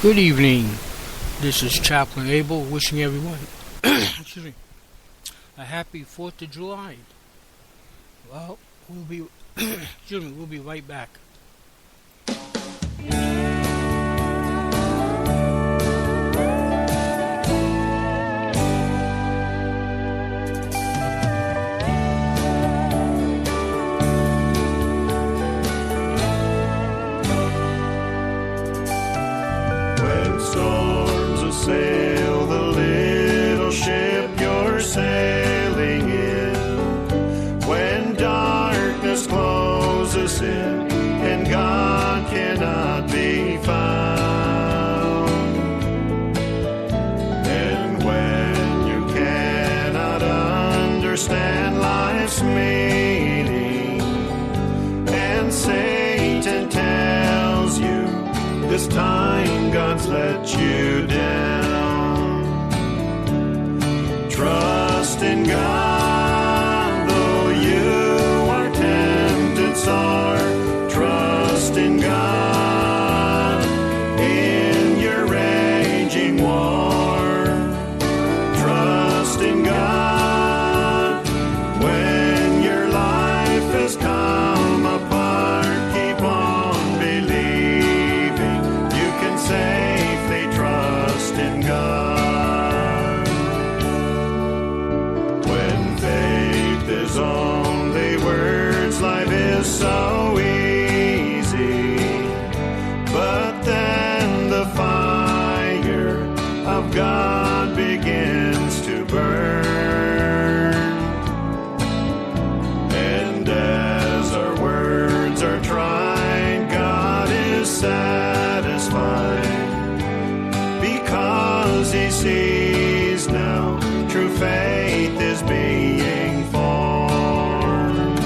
Good evening. This is Chaplain Abel wishing everyone excuse me, a happy 4th of July. Well, we'll be we'll be right back. When storms assail the little ship you're sailing in, when darkness closes in and God cannot be found, and when you cannot understand life's meaning, and Satan tells you this time God's let you down. Trust in God, though you are tempted sore. Trust in God in your raging war. Trust in God when your life has come apart. Keep on believing. You can safely trust in God. When faith is only words, life is so easy. But then the fire of God begins to burn. And as our words are tried, God is satisfied, because He sees now true faith is being formed.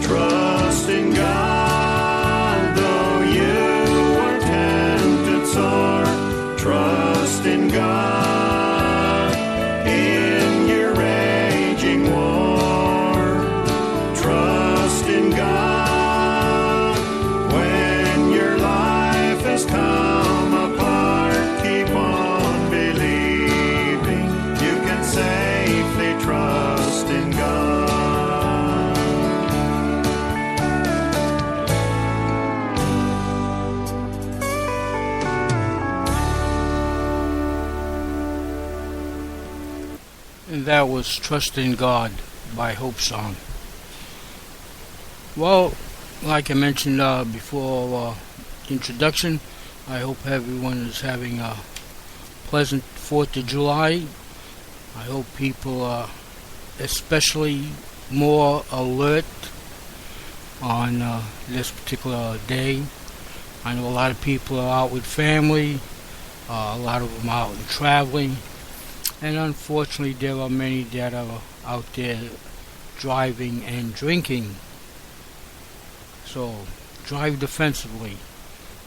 Trust in God, though you are tempted sore. Trust in God in your raging war. Trust in God when your life has come apart. Keep on believing. You can safely trust in God. And that was Trust in God by Hope Song. Well, like I mentioned before introduction, I hope everyone is having a pleasant 4th of July. I hope people are especially more alert on this particular day. I know a lot of people are out with family, a lot of them out and traveling, and unfortunately there are many that are out there driving and drinking. So drive defensively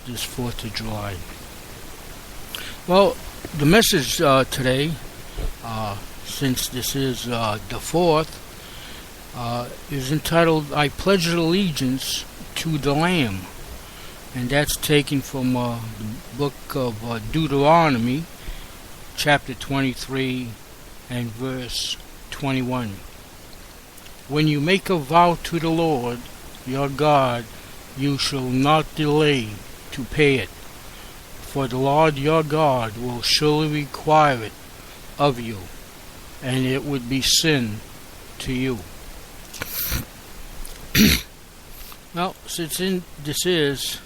this 4th of July. Well, the message today, since this is the 4th, is entitled I Pledge Allegiance to the Lamb. And that's taken from the book of Deuteronomy, chapter 23 and verse 21. When you make a vow to the Lord your God, you shall not delay to pay it, for the Lord your God will surely require it of you, and it would be sin to you. Well, since this is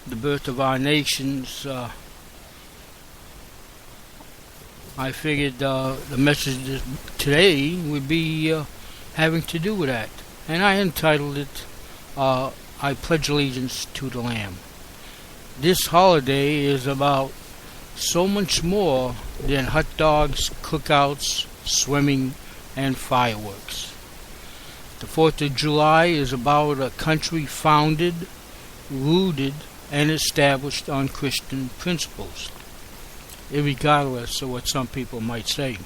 the birth of our nations, I figured the message today would be having to do with that. And I entitled it, I Pledge Allegiance to the Lamb. This holiday is about so much more than hot dogs, cookouts, swimming, and fireworks. The 4th of July is about a country founded, rooted, and established on Christian principles, irregardless of what some people might say.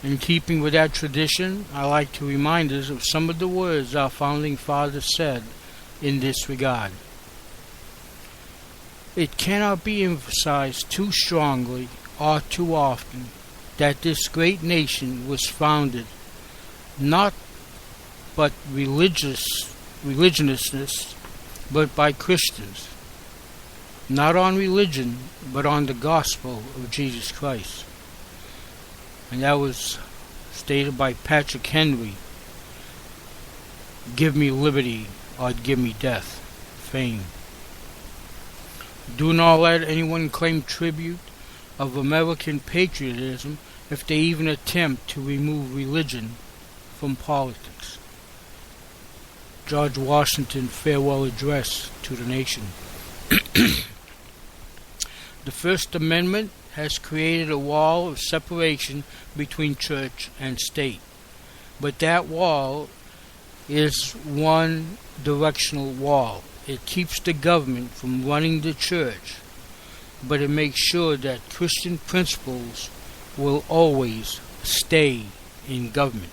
In keeping with that tradition, I like to remind us of some of the words our founding fathers said in this regard. It cannot be emphasized too strongly or too often that this great nation was founded not but religionists, but by Christians, not on religion, but on the gospel of Jesus Christ. And that was stated by Patrick Henry, "Give me liberty or give me death," fame. Do not let anyone claim tribute of American patriotism if they even attempt to remove religion from politics. George Washington Farewell Address to the Nation. The First Amendment has created a wall of separation between church and state, but that wall is one directional wall. It keeps the government from running the church, but it makes sure that Christian principles will always stay in government.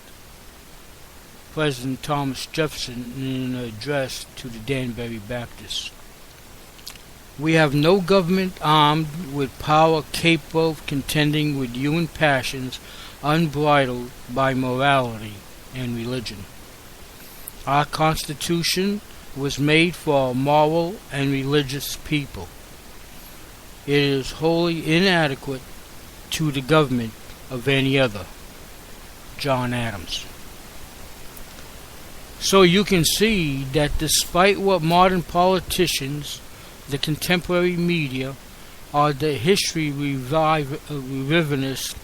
President Thomas Jefferson in an address to the Danbury Baptists. We have no government armed with power capable of contending with human passions unbridled by morality and religion. Our Constitution was made for a moral and religious people. It is wholly inadequate to the government of any other. John Adams. So you can see that despite what modern politicians, the contemporary media, or the history revisionists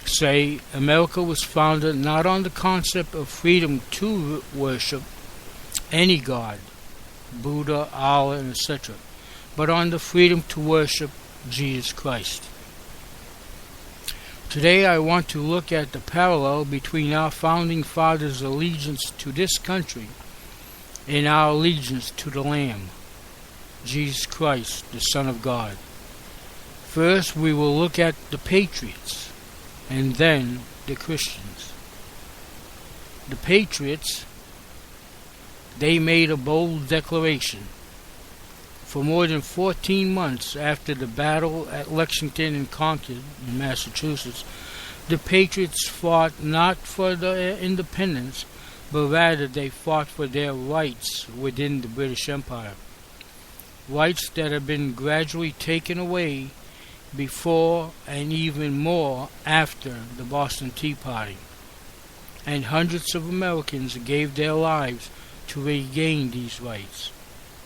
say, America was founded not on the concept of freedom to worship any god, Buddha, Allah, etc., but on the freedom to worship Jesus Christ. Today I want to look at the parallel between our founding fathers' allegiance to this country and our allegiance to the Lamb, Jesus Christ, the Son of God. First, we will look at the patriots, and then the Christians. The patriots, they made a bold declaration. For more than 14 months after the battle at Lexington and Concord in Massachusetts, the patriots fought not for their independence, but rather they fought for their rights within the British Empire. Rights that have been gradually taken away before and even more after the Boston Tea Party. And hundreds of Americans gave their lives to regain these rights.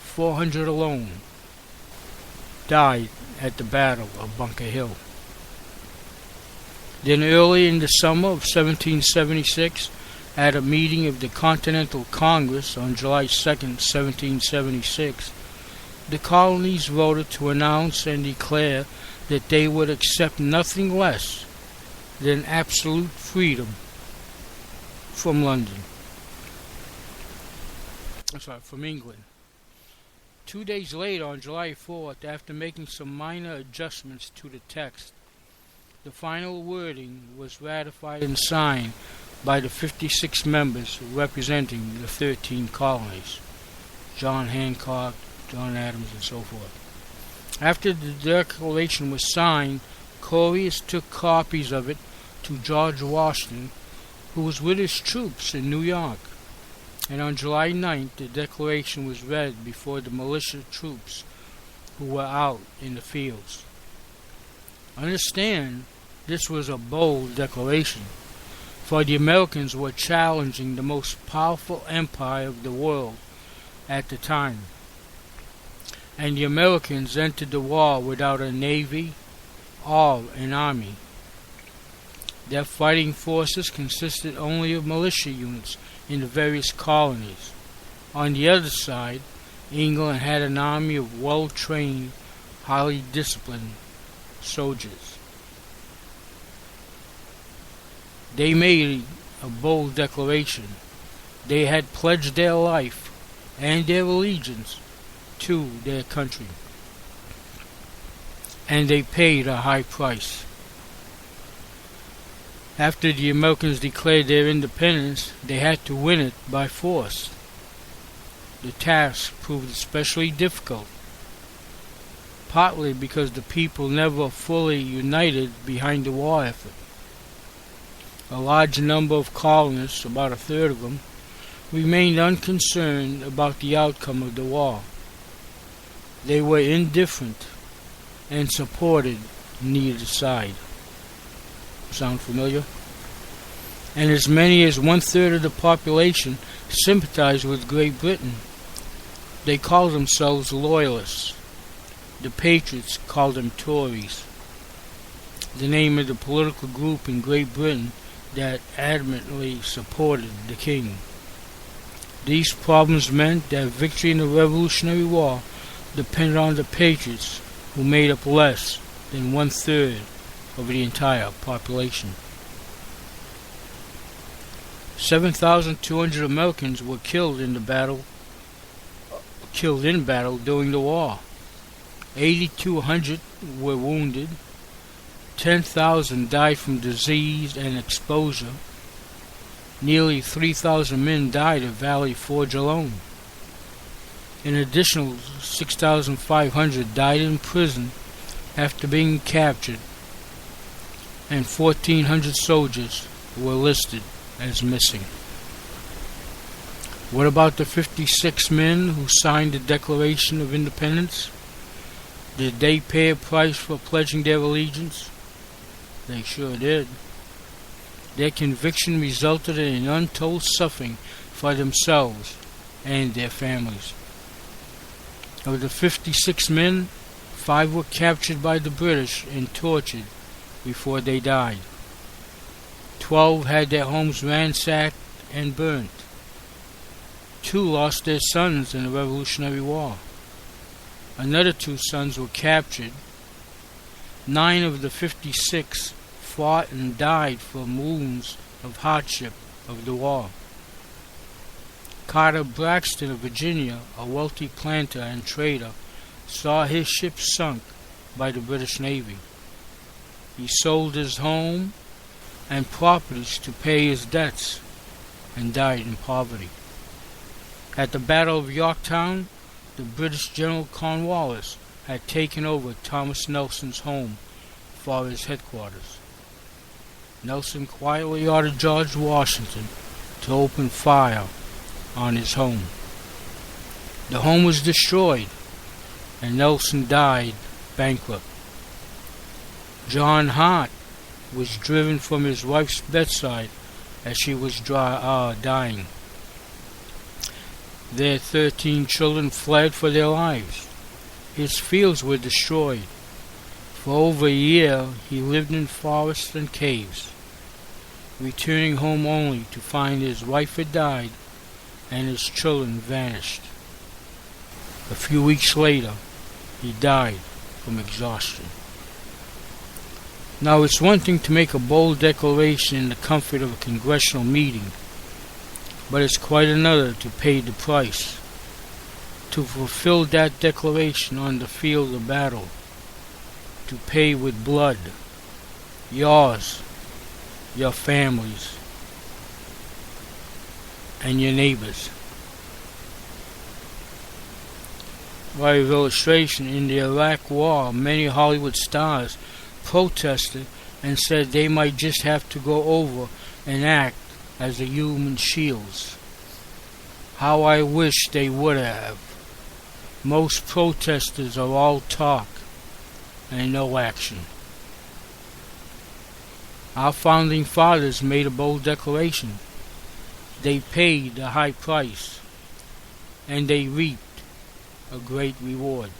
400 alone died at the Battle of Bunker Hill. Then early in the summer of 1776, at a meeting of the Continental Congress on July 2nd, 1776, the colonies voted to announce and declare that they would accept nothing less than absolute freedom from England. 2 days later, on July 4th, after making some minor adjustments to the text, the final wording was ratified and signed by the 56 members representing the 13 colonies, John Hancock, John Adams, and so forth. After the declaration was signed, couriers took copies of it to George Washington, who was with his troops in New York. And on July 9th, the declaration was read before the militia troops who were out in the fields. Understand, this was a bold declaration, for the Americans were challenging the most powerful empire of the world at the time. And the Americans entered the war without a navy or an army. Their fighting forces consisted only of militia units in the various colonies. On the other side, England had an army of well-trained, highly disciplined soldiers. They made a bold declaration. They had pledged their life and their allegiance to their country, and they paid a high price. After the Americans declared their independence, they had to win it by force. The task proved especially difficult, partly because the people never fully united behind the war effort. A large number of colonists, about a third of them, remained unconcerned about the outcome of the war. They were indifferent and supported neither side. Sound familiar? And as many as one-third of the population sympathized with Great Britain. They called themselves Loyalists. The Patriots called them Tories, the name of the political group in Great Britain that adamantly supported the king. These problems meant that victory in the Revolutionary War depended on the Patriots, who made up less than one-third of the entire population. 7,200 Americans were killed in battle during the war. 8,200 were wounded. 10,000 died from disease and exposure. Nearly 3,000 men died at Valley Forge alone. An additional 6,500 died in prison after being captured, and 1,400 soldiers were listed as missing. What about the 56 men who signed the Declaration of Independence? Did they pay a price for pledging their allegiance? They sure did. Their conviction resulted in untold suffering for themselves and their families. Of the 56 men, 5 were captured by the British and tortured before they died. 12 had their homes ransacked and burnt. 2 lost their sons in the Revolutionary War. Another 2 sons were captured. 9 of the 56 fought and died from wounds of hardship of the war. Carter Braxton of Virginia, a wealthy planter and trader, saw his ship sunk by the British Navy. He sold his home and properties to pay his debts and died in poverty. At the Battle of Yorktown, the British General Cornwallis had taken over Thomas Nelson's home for his headquarters. Nelson quietly ordered George Washington to open fire on his home. The home was destroyed, and Nelson died bankrupt. John Hart was driven from his wife's bedside as she was dying. Their 13 children fled for their lives. His fields were destroyed. For over a year he lived in forests and caves, returning home only to find his wife had died and his children vanished. A few weeks later, he died from exhaustion. Now, it's one thing to make a bold declaration in the comfort of a congressional meeting, but it's quite another to pay the price, to fulfill that declaration on the field of battle, to pay with blood, yours, your families, and your neighbors. By way of illustration, in the Iraq War, many Hollywood stars protested and said they might just have to go over and act as the human shields. How I wish they would have. Most protesters are all talk and no action. Our founding fathers made a bold declaration. They paid a high price, and they reaped a great reward.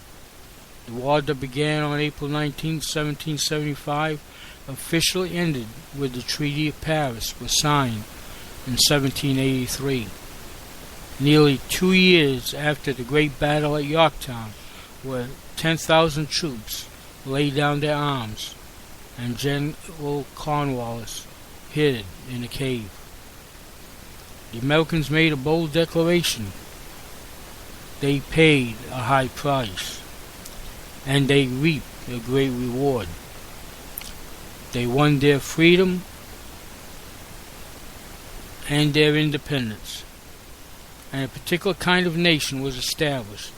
The war that began on April 19, 1775, officially ended with the Treaty of Paris was signed in 1783. Nearly 2 years after the great battle at Yorktown, where 10,000 troops laid down their arms and General Cornwallis hid in a cave. The Americans made a bold declaration. They paid a high price, and they reaped a great reward. They won their freedom and their independence, and a particular kind of nation was established.